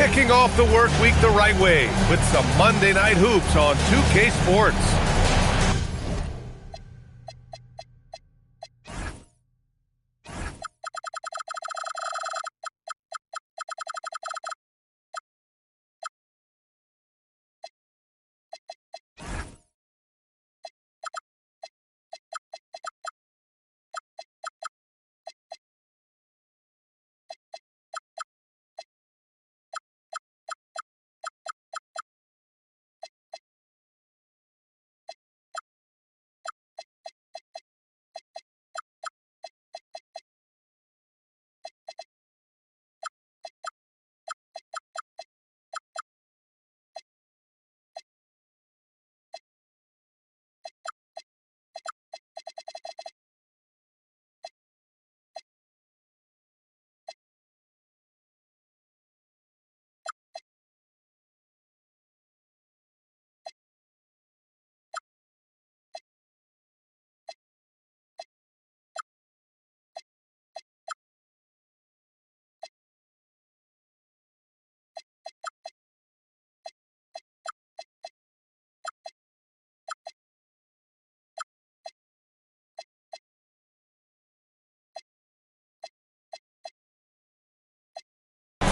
Kicking off the work week the right way with some Monday Night Hoops on 2K Sports.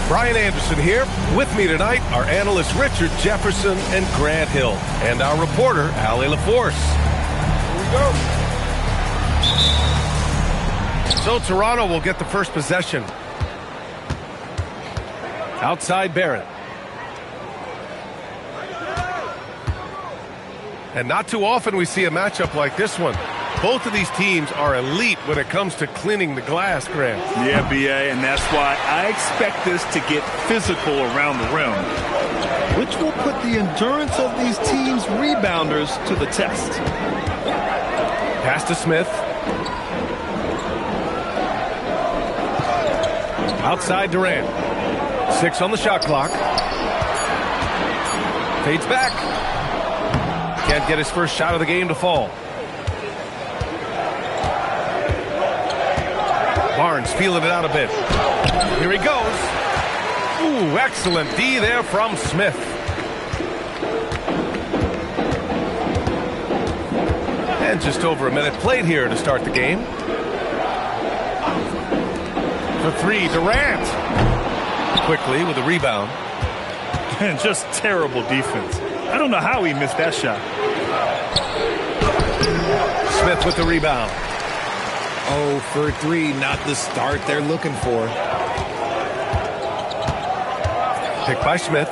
Brian Anderson here. With me tonight are analysts Richard Jefferson and Grant Hill, and our reporter, Allie LaForce. Here we go. So Toronto will get the first possession. Outside Barrett. And not too often we see a matchup like this one. Both of these teams are elite when it comes to cleaning the glass, Grant. Yeah, B.A., and that's why I expect this to get physical around the rim, which will put the endurance of these teams' rebounders to the test. Pass to Smith. Outside Durant. 6 on the shot clock. Fades back. Can't get his first shot of the game to fall. Barnes feeling it out a bit. Here he goes. Ooh, excellent D there from Smith. And just over a minute played here to start the game. For 3, Durant. Quickly with a rebound. And just terrible defense. I don't know how he missed that shot. Smith with the rebound. 0 for 3, not the start they're looking for. Picked by Smith.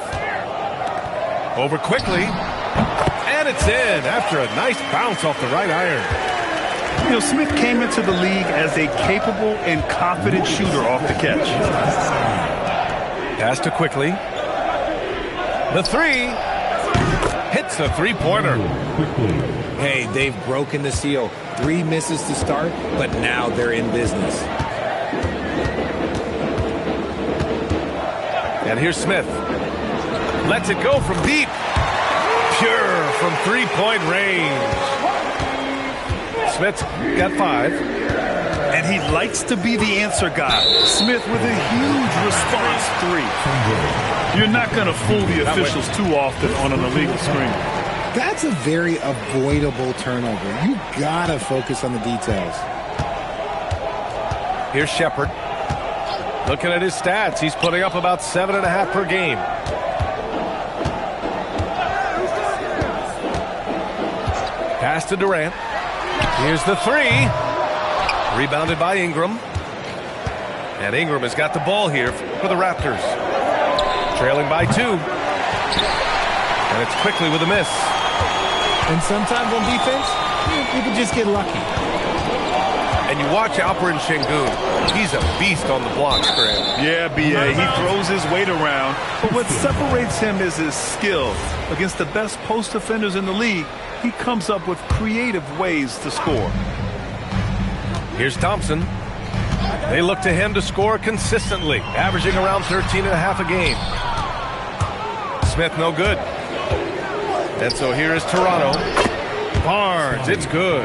Over quickly. And it's in after a nice bounce off the right iron. You know, Smith came into the league as a capable and confident shooter off the catch. Pass to quickly. The 3. Hits a three-pointer. Hey, they've broken the seal. 3 misses to start, but now they're in business. And here's Smith. Lets it go from deep. Pure from three-point range. Smith's got 5. And he likes to be the answer guy. Smith with a huge response 3. You're not going to fool the officials too often on an illegal screen. That's a very avoidable turnover. You gotta focus on the details. Here's Shepherd. Looking at his stats, he's putting up about 7.5 per game. Pass to Durant. Here's the 3. Rebounded by Ingram. And Ingram has got the ball here for the Raptors. Trailing by 2. And it's quickly with a miss. And sometimes on defense, you can just get lucky. And you watch Alperen Sengun. He's a beast on the blocks, Grant. Yeah, B.A., he throws his weight around. But what separates him is his skill. Against the best post defenders in the league, he comes up with creative ways to score. Here's Thompson. They look to him to score consistently, averaging around 13.5 a game. Smith no good. And so here is Toronto. Barnes, it's good.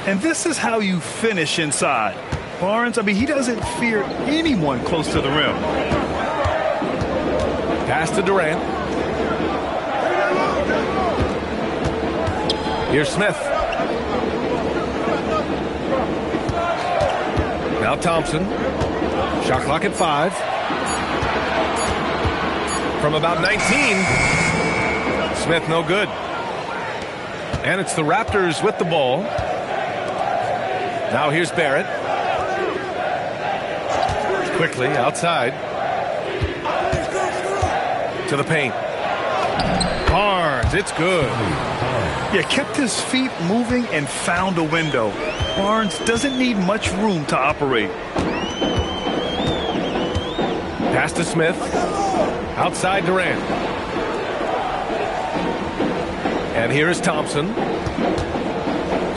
And this is how you finish inside. Barnes, I mean, he doesn't fear anyone close to the rim. Pass to Durant. Here's Smith. Now Thompson. Shot clock at 5. From about 19. Smith no good. And it's the Raptors with the ball. Now here's Barrett. Quickly outside. To the paint. Barnes, it's good. Yeah, kept his feet moving and found a window. Barnes doesn't need much room to operate. Pass to Smith. Outside Durant. And here is Thompson.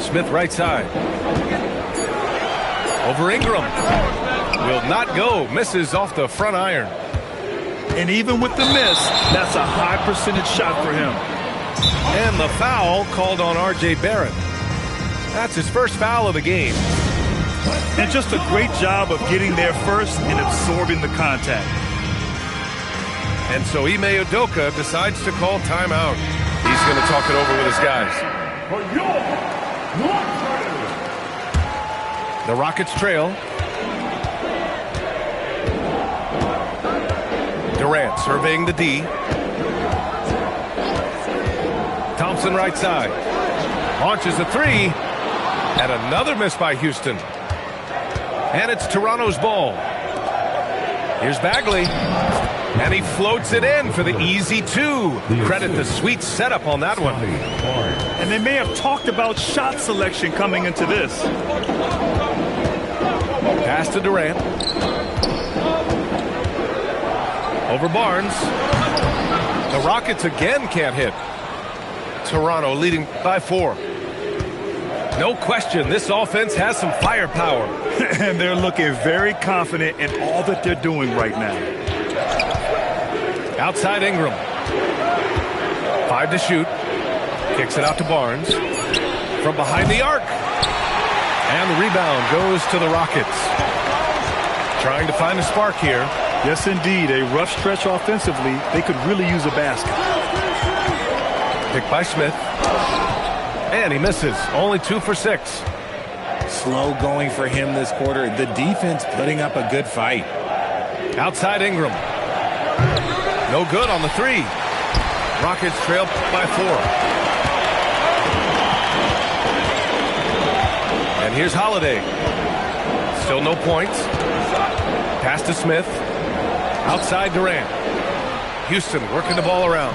Smith right side. Over Ingram. Will not go. Misses off the front iron. And even with the miss, that's a high percentage shot for him. And the foul called on R.J. Barrett. That's his first foul of the game. And just a great job of getting there first and absorbing the contact. And so Ime Udoka decides to call timeout. He's going to talk it over with his guys. The Rockets trail. Durant surveying the D. Thompson right side. Launches a 3. And another miss by Houston. And it's Toronto's ball. Here's Bagley. And he floats it in for the easy 2. Credit the sweet setup on that one. And they may have talked about shot selection coming into this. Pass to Durant. Over Barnes. The Rockets again can't hit. Toronto leading by 4. No question, this offense has some firepower. And they're looking very confident in all that they're doing right now. Outside Ingram. 5 to shoot. Kicks it out to Barnes. From behind the arc. And the rebound goes to the Rockets. Trying to find a spark here. Yes, indeed. A rough stretch offensively. They could really use a basket. Picked by Smith. And he misses. Only 2 for 6. Slow going for him this quarter. The defense putting up a good fight. Outside Ingram. No good on the 3. Rockets trail by 4. And here's Holiday. Still no points. Pass to Smith. Outside Durant. Houston working the ball around.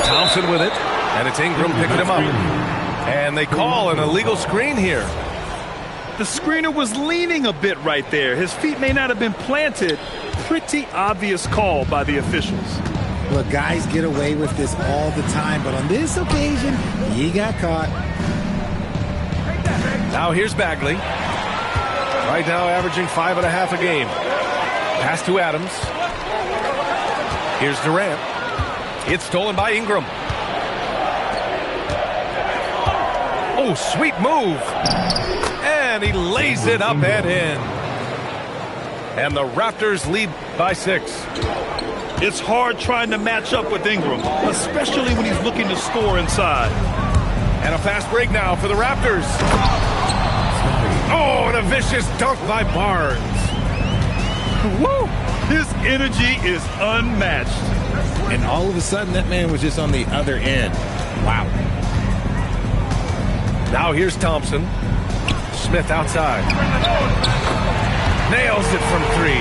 Thompson with it. And it's Ingram picking him up. And they call an illegal screen here. The screener was leaning a bit right there. His feet may not have been planted. Pretty obvious call by the officials. Look, guys get away with this all the time, but on this occasion, he got caught. Now here's Bagley. Right now averaging 5.5 a game. Pass to Adams. Here's Durant. It's stolen by Ingram. Oh, sweet move. And he lays it up and in. And the Raptors lead by 6. It's hard trying to match up with Ingram, especially when he's looking to score inside. And a fast break now for the Raptors. Oh, and a vicious dunk by Barnes. Woo! His energy is unmatched. And all of a sudden, that man was just on the other end. Wow. Now here's Thompson. Smith outside. Nails it from 3.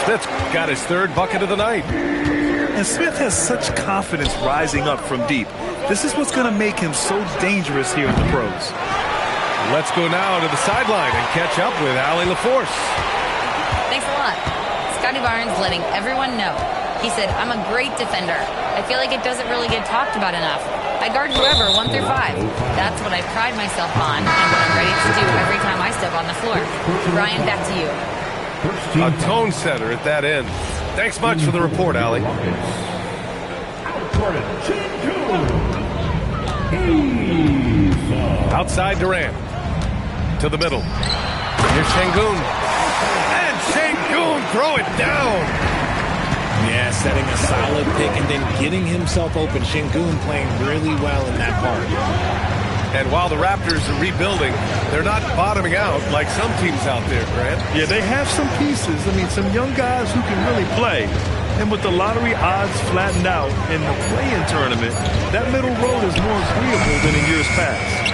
Smith's got his 3rd bucket of the night. And Smith has such confidence rising up from deep. This is what's going to make him so dangerous here in the pros. Let's go now to the sideline and catch up with Allie LaForce. Thanks a lot. Scotty Barnes letting everyone know. He said, I'm a great defender. I feel like it doesn't really get talked about enough. I guard whoever, 1 through 5. That's what I pride myself on and what I'm ready to do every time I step on the floor. Brian, back to you. A tone setter at that end. Thanks much for the report, Allie. Outside Durant. To the middle. Here's Şengün. And Şengün throw it down. Yeah, setting a solid pick and then getting himself open. Sengun playing really well in that part. And while the Raptors are rebuilding, they're not bottoming out like some teams out there, Grant. Yeah, they have some pieces. I mean, some young guys who can really play. And with the lottery odds flattened out in the play-in tournament, that middle road is more agreeable than in years past.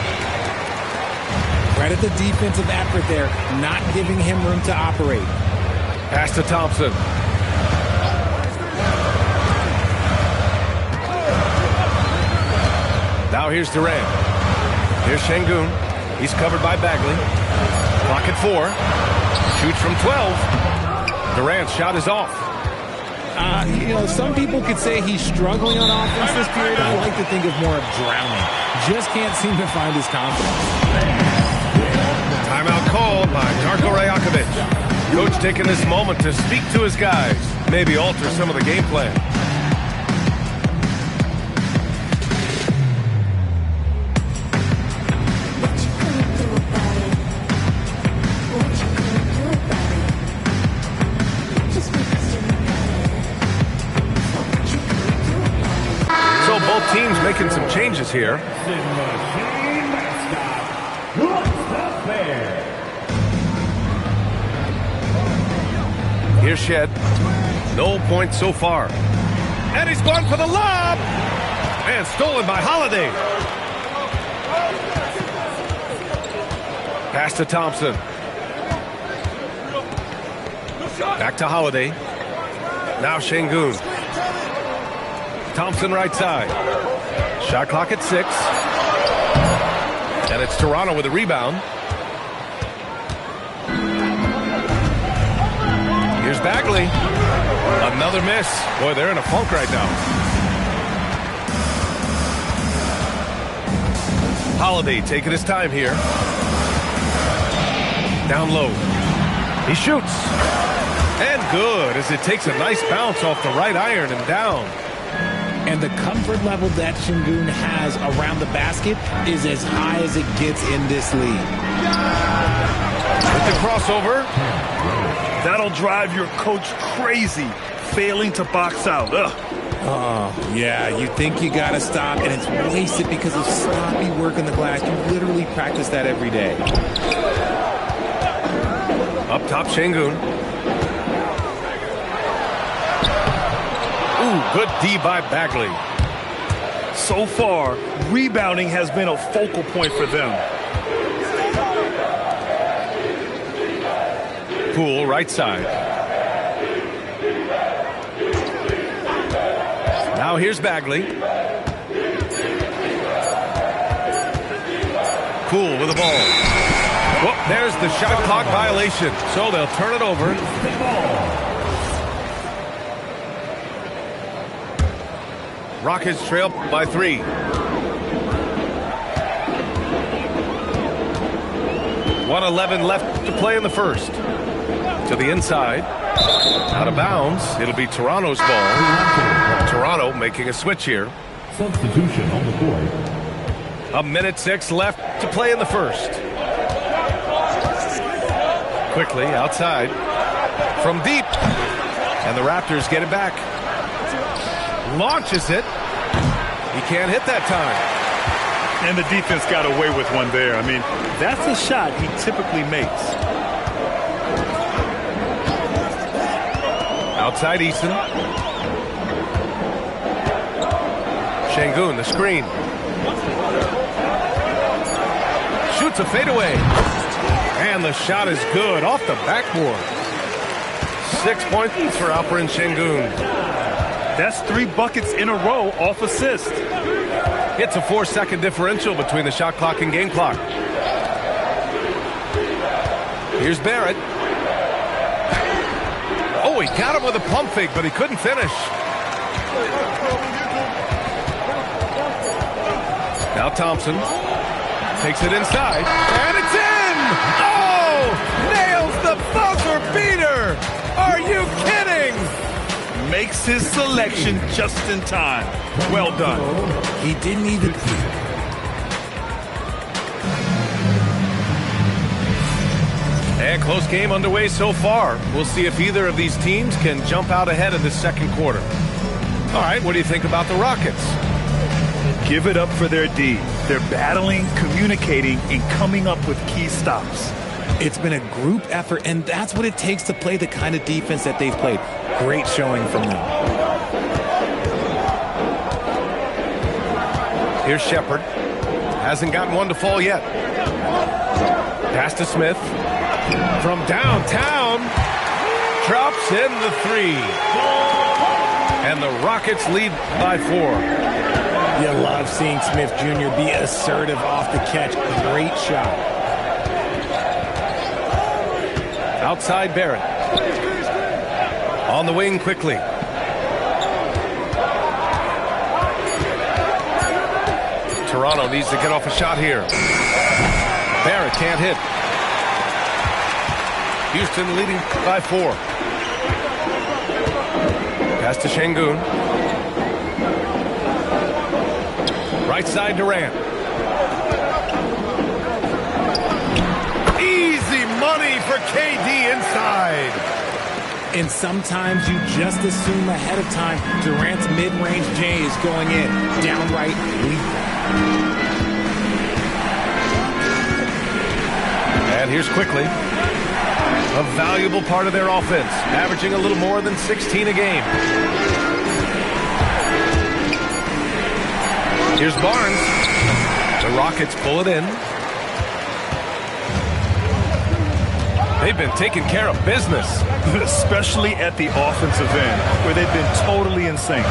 Credit the defensive effort there, not giving him room to operate. Pass to Thompson. Now here's Durant. Here's Sengun. He's covered by Bagley. Clock at 4. Shoots from 12. Durant's shot is off. Some people could say he's struggling on offense this period. I like to think of more of drowning. Just can't seem to find his confidence. Timeout called by Darko Rajakovic. Coach taking this moment to speak to his guys. Maybe alter some of the game plan. Teams making some changes here. Here's Shed. No points so far. And he's gone for the lob. And stolen by Holiday. Pass to Thompson. Back to Holiday. Now Sengun. Thompson right side. Shot clock at 6. And it's Toronto with a rebound. Here's Bagley. Another miss. Boy, they're in a funk right now. Holiday taking his time here. Down low. He shoots. And good as it takes a nice bounce off the right iron and down. And the comfort level that Sengun has around the basket is as high as it gets in this league. With the crossover. That'll drive your coach crazy, failing to box out. Ugh. Oh, yeah, you think you got to stop, and it's wasted because of sloppy work in the glass. You literally practice that every day. Up top, Sengun. Ooh, good D by Bagley. So far, rebounding has been a focal point for them. Poole, right side. Now here's Bagley. Poole with the ball. Whoop, there's the shot clock violation. So they'll turn it over. Rockets trail by 3. .111 left to play in the first. To the inside. Out of bounds. It'll be Toronto's ball. Toronto making a switch here. Substitution on the court. 1:06 left to play in the first. Quickly outside. From deep. And the Raptors get it back. Launches it. He can't hit that time. And the defense got away with one there. I mean, that's a shot he typically makes. Outside Easton. Sengun, the screen. Shoots a fadeaway. And the shot is good off the backboard. 6 points for Alperen Sengun. That's 3 buckets in a row off assist. It's a 4-second differential between the shot clock and game clock. Here's Barrett. Oh, he got him with a pump fake, but he couldn't finish. Now Thompson takes it inside, and it's in! Oh! Nails the buzzer beater! Are you kidding? Makes his selection just in time. Well done. He didn't even... And close game underway so far. We'll see if either of these teams can jump out ahead of this second quarter. All right, what do you think about the Rockets? Give it up for their D. They're battling, communicating, and coming up with key stops. It's been a group effort, and that's what it takes to play the kind of defense that they've played. Great showing from them. Here's Shepard. Hasn't gotten one to fall yet. Pass to Smith. From downtown. Drops in the three. And the Rockets lead by 4. You love seeing Smith Jr. be assertive off the catch. Great shot. Outside Barrett. On the wing quickly. Toronto needs to get off a shot here. Barrett can't hit. Houston leading by 4. Pass to Şengün. Right side Durant. Easy money for KD inside. And sometimes you just assume ahead of time Durant's mid-range J is going in. Downright lethal. And here's quickly. A valuable part of their offense, averaging a little more than 16 a game. Here's Barnes. The Rockets pull it in. They've been taking care of business. Especially at the offensive end, where they've been totally in sync.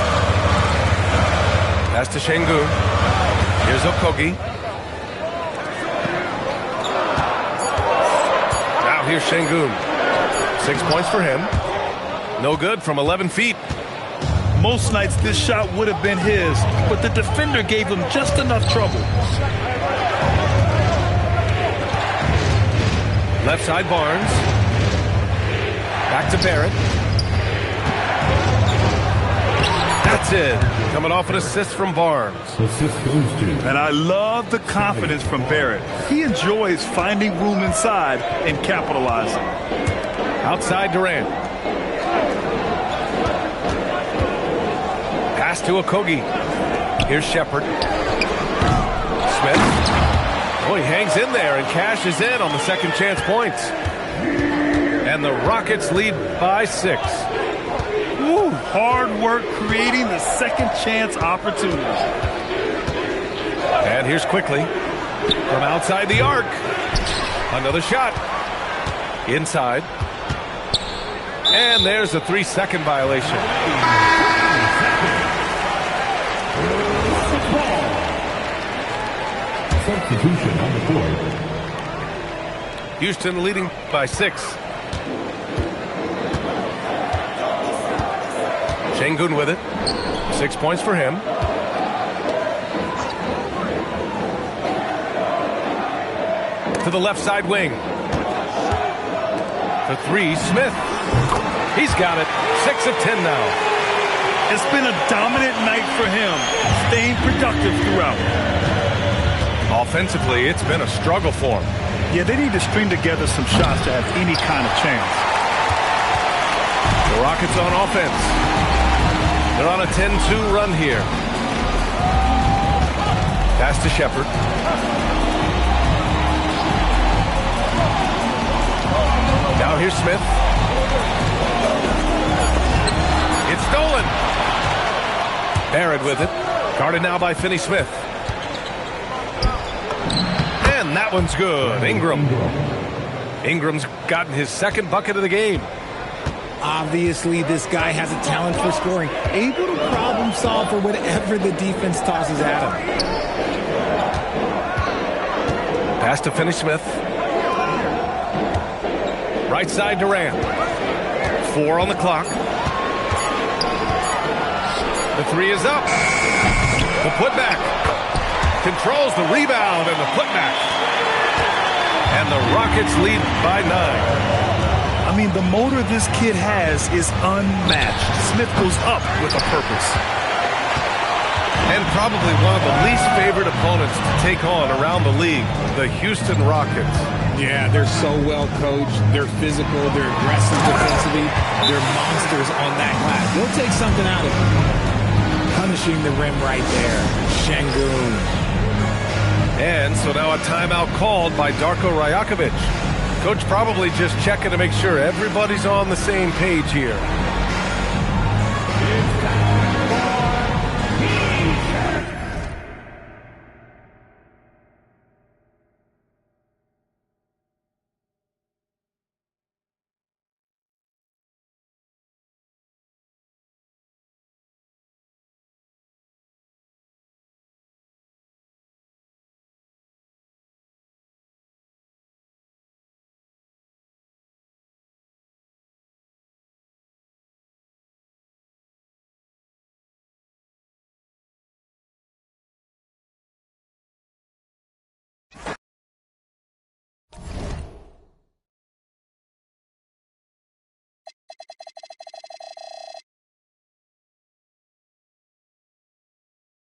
Pass to Şengün. Here's Okogie. Now here's Şengün. 6 points for him. No good from 11 feet. Most nights this shot would have been his, but the defender gave him just enough trouble. Left side Barnes. Back to Barrett. That's it. Coming off an assist from Barnes. Assist goes to. And I love the confidence from Barrett. He enjoys finding room inside and capitalizing. Outside Durant. Pass to Okogie. Here's Shepard. Smith. Oh, he hangs in there and cashes in on the second chance points. And the Rockets lead by 6. Woo, hard work creating the second chance opportunity. And here's quickly from outside the arc. Another shot. Inside. And there's a 3-second violation. Substitution on the court. Houston leading by 6. Şengün with it. 6 points for him. To the left side wing. For 3, Smith. He's got it. 6 of 10 now. It's been a dominant night for him, staying productive throughout. Offensively, it's been a struggle for him. Yeah, they need to string together some shots to have any kind of chance. The Rockets on offense. They're on a 10-2 run here. Pass to Shepard. Now here's Smith. It's stolen. Barrett with it. Guarded now by Finney-Smith. And that one's good. Ingram. Ingram's gotten his second bucket of the game. Obviously, this guy has a talent for scoring, able to problem solve for whatever the defense tosses at him. Pass to Finney-Smith. Right side Durant. 4 on the clock. The 3 is up. The putback. Controls the rebound and the putback. And the Rockets lead by 9. I mean, the motor this kid has is unmatched. Smith goes up with a purpose. And probably one of the least favored opponents to take on around the league, the Houston Rockets. Yeah, they're so well coached. They're physical. They're aggressive defensively. They're monsters on that glass. They'll take something out of it. Punishing the rim right there. Şengün. And so now a timeout called by Darko Rajakovic. Coach probably just checking to make sure everybody's on the same page here.